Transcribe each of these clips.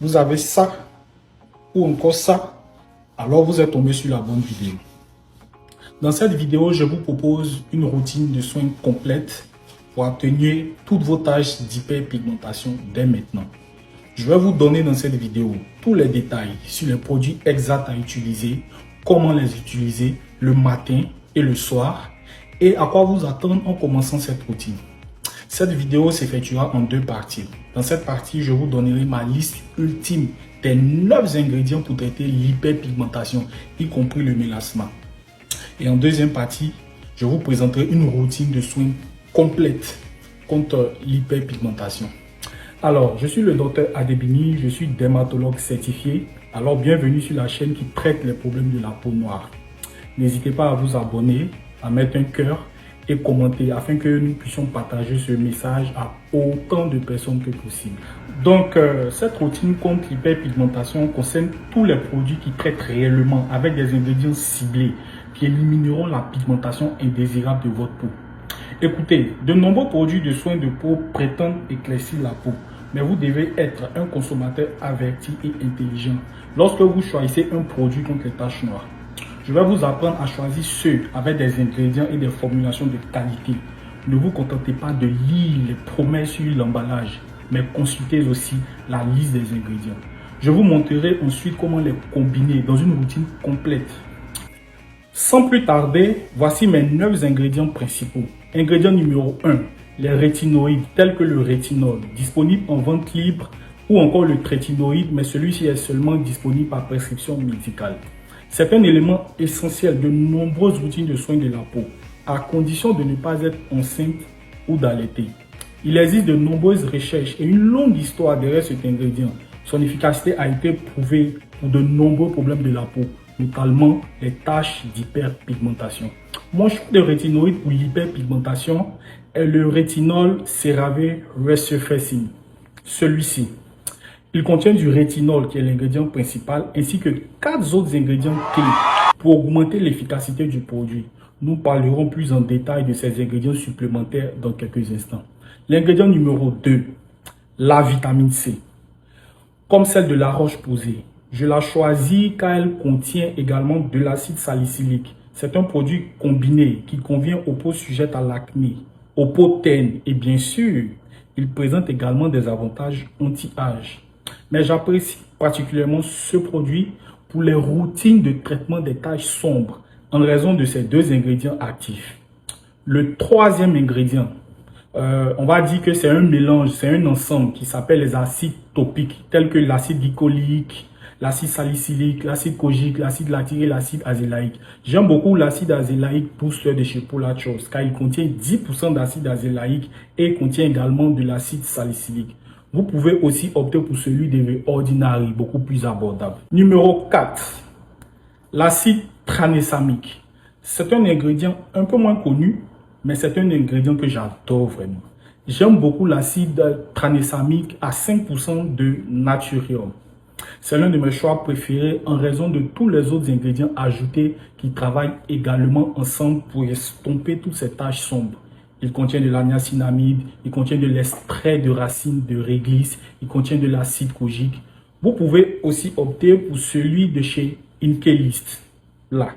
vous avez ça ou encore ça, alors vous êtes tombé sur la bonne vidéo. Dans cette vidéo, je vous propose une routine de soins complète pour atténuer toutes vos tâches d'hyperpigmentation dès maintenant. Je vais vous donner dans cette vidéo tous les détails sur les produits exacts à utiliser, comment les utiliser le matin et le soir et à quoi vous attendre en commençant cette routine. Cette vidéo s'effectuera en deux parties. Dans cette partie, je vous donnerai ma liste ultime des 9 ingrédients pour traiter l'hyperpigmentation, y compris le mélasma. Et en deuxième partie, je vous présenterai une routine de soins complète contre l'hyperpigmentation. Alors, je suis le docteur Adebini, je suis dermatologue certifié. Alors, bienvenue sur la chaîne qui traite les problèmes de la peau noire. N'hésitez pas à vous abonner, à mettre un cœur et commenter afin que nous puissions partager ce message à autant de personnes que possible. Donc, cette routine contre l'hyperpigmentation concerne tous les produits qui traitent réellement avec des ingrédients ciblés qui élimineront la pigmentation indésirable de votre peau. Écoutez, de nombreux produits de soins de peau prétendent éclaircir la peau, mais vous devez être un consommateur averti et intelligent lorsque vous choisissez un produit contre les taches noires. Je vais vous apprendre à choisir ceux avec des ingrédients et des formulations de qualité. Ne vous contentez pas de lire les promesses sur l'emballage, mais consultez aussi la liste des ingrédients. Je vous montrerai ensuite comment les combiner dans une routine complète. Sans plus tarder, voici mes 9 ingrédients principaux. Ingrédient numéro 1, les rétinoïdes tels que le rétinol, disponible en vente libre ou encore le trétinoïde, mais celui-ci est seulement disponible par prescription médicale. C'est un élément essentiel de nombreuses routines de soins de la peau, à condition de ne pas être enceinte ou d'allaiter. Il existe de nombreuses recherches et une longue histoire derrière cet ingrédient. Son efficacité a été prouvée pour de nombreux problèmes de la peau, notamment les taches d'hyperpigmentation. Mon choix de rétinoïde pour l'hyperpigmentation est le rétinol CeraVe Resurfacing. Celui-ci. Il contient du rétinol qui est l'ingrédient principal ainsi que 4 autres ingrédients clés pour augmenter l'efficacité du produit. Nous parlerons plus en détail de ces ingrédients supplémentaires dans quelques instants. L'ingrédient numéro 2, la vitamine C. Comme celle de la roche-posay, je la choisis car elle contient également de l'acide salicylique. C'est un produit combiné qui convient aux peaux sujettes à l'acné, aux peaux ternes et bien sûr, il présente également des avantages anti-âge. Mais j'apprécie particulièrement ce produit pour les routines de traitement des taches sombres en raison de ces 2 ingrédients actifs. Le troisième ingrédient, on va dire que c'est un mélange, c'est un ensemble qui s'appelle les acides topiques tels que l'acide glycolique, l'acide salicylique, l'acide kojique, l'acide lactique et l'acide azélaïque. J'aime beaucoup l'acide azélaïque Booster de chez Polachos car il contient 10% d'acide azélaïque et contient également de l'acide salicylique. Vous pouvez aussi opter pour celui de Ordinary, beaucoup plus abordable. Numéro 4, l'acide tranexamique. C'est un ingrédient un peu moins connu, mais c'est un ingrédient que j'adore vraiment. J'aime beaucoup l'acide tranexamique à 5% de natrium. C'est l'un de mes choix préférés en raison de tous les autres ingrédients ajoutés qui travaillent également ensemble pour estomper toutes ces taches sombres. Il contient de la niacinamide, il contient de l'extrait de racine de réglisse, il contient de l'acide kojique. Vous pouvez aussi opter pour celui de chez Inkelist. Là.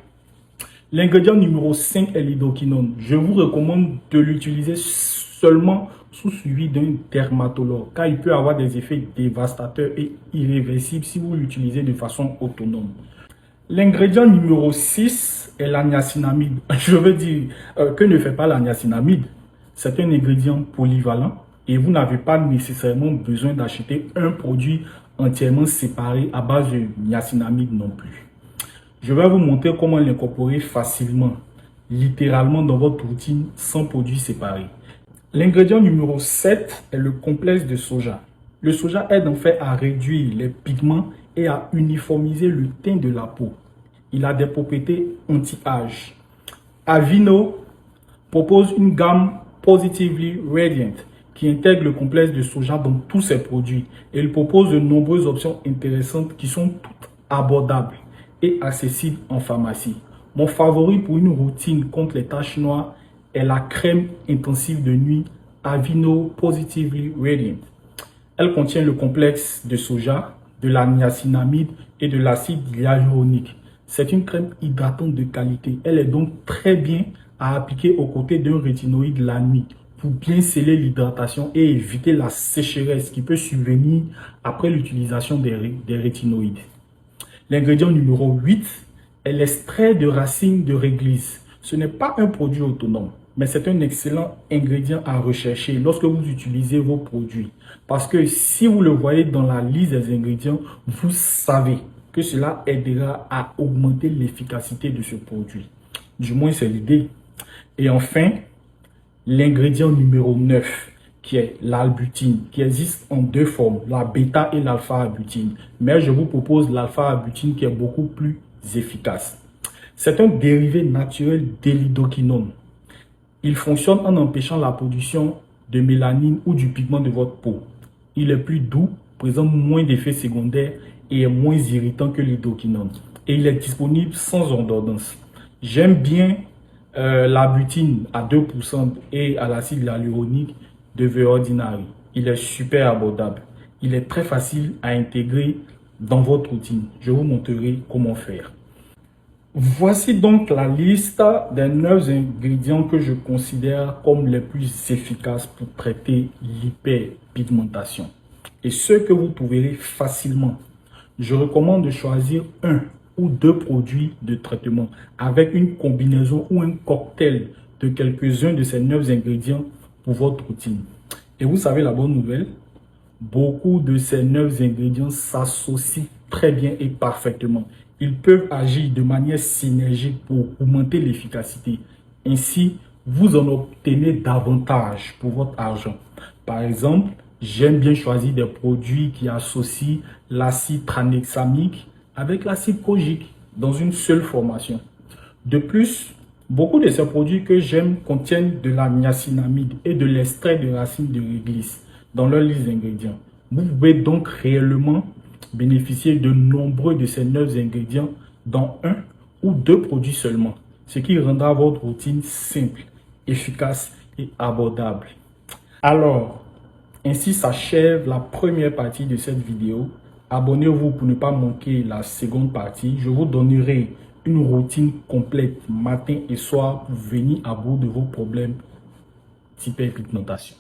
L'ingrédient numéro 5 est l'hydroquinone. Je vous recommande de l'utiliser seulement sous suivi d'un dermatologue car il peut avoir des effets dévastateurs et irréversibles si vous l'utilisez de façon autonome. L'ingrédient numéro 6 est la niacinamide. Je veux dire, que ne fait pas la niacinamide? C'est un ingrédient polyvalent et vous n'avez pas nécessairement besoin d'acheter un produit entièrement séparé à base de niacinamide non plus. Je vais vous montrer comment l'incorporer facilement, littéralement dans votre routine sans produits séparés. L'ingrédient numéro 7 est le complexe de soja. Le soja aide en fait à réduire les pigments et à uniformiser le teint de la peau. Il a des propriétés anti-âge. Aveeno propose une gamme Positively Radiant qui intègre le complexe de soja dans tous ses produits. Et il propose de nombreuses options intéressantes qui sont toutes abordables et accessibles en pharmacie. Mon favori pour une routine contre les taches noires est la crème intensive de nuit Aveeno Positively Radiant. Elle contient le complexe de soja, de la niacinamide et de l'acide hyaluronique. C'est une crème hydratante de qualité. Elle est donc très bien à appliquer aux côtés d'un rétinoïde la nuit pour bien sceller l'hydratation et éviter la sécheresse qui peut survenir après l'utilisation des rétinoïdes. L'ingrédient numéro 8 est l'extrait de racine de réglisse. Ce n'est pas un produit autonome, mais c'est un excellent ingrédient à rechercher lorsque vous utilisez vos produits. Parce que si vous le voyez dans la liste des ingrédients, vous savez que cela aidera à augmenter l'efficacité de ce produit. Du moins, c'est l'idée. Et enfin, l'ingrédient numéro 9, qui est l'albutine, qui existe en deux formes, la bêta et l'alpha-albutine. Mais je vous propose l'alpha-albutine qui est beaucoup plus efficace. C'est un dérivé naturel de l'hydroquinone. Il fonctionne en empêchant la production de mélanine ou du pigment de votre peau. Il est plus doux, présente moins d'effets secondaires et est moins irritant que l'hydroquinone. Et il est disponible sans ordonnance. J'aime bien la butine à 2% et à l'acide hyaluronique de The Ordinary. Il est super abordable. Il est très facile à intégrer dans votre routine. Je vous montrerai comment faire. Voici donc la liste des 9 ingrédients que je considère comme les plus efficaces pour traiter l'hyperpigmentation. Et ceux que vous trouverez facilement. Je recommande de choisir un ou deux produits de traitement avec une combinaison ou un cocktail de quelques-uns de ces 9 ingrédients pour votre routine. Et vous savez la bonne nouvelle, beaucoup de ces 9 ingrédients s'associent très bien et parfaitement. Ils peuvent agir de manière synergique pour augmenter l'efficacité. Ainsi, vous en obtenez davantage pour votre argent. Par exemple, j'aime bien choisir des produits qui associent l'acide tranexamique avec l'acide kojique dans une seule formation. De plus, beaucoup de ces produits que j'aime contiennent de la niacinamide et de l'extrait de racine de réglisse dans leur liste d'ingrédients. Vous pouvez donc réellement bénéficier de nombreux de ces 9 ingrédients dans un ou deux produits seulement, ce qui rendra votre routine simple, efficace et abordable. Alors, ainsi s'achève la première partie de cette vidéo. Abonnez-vous pour ne pas manquer la seconde partie. Je vous donnerai une routine complète matin et soir pour venir à bout de vos problèmes d'hyperpigmentation.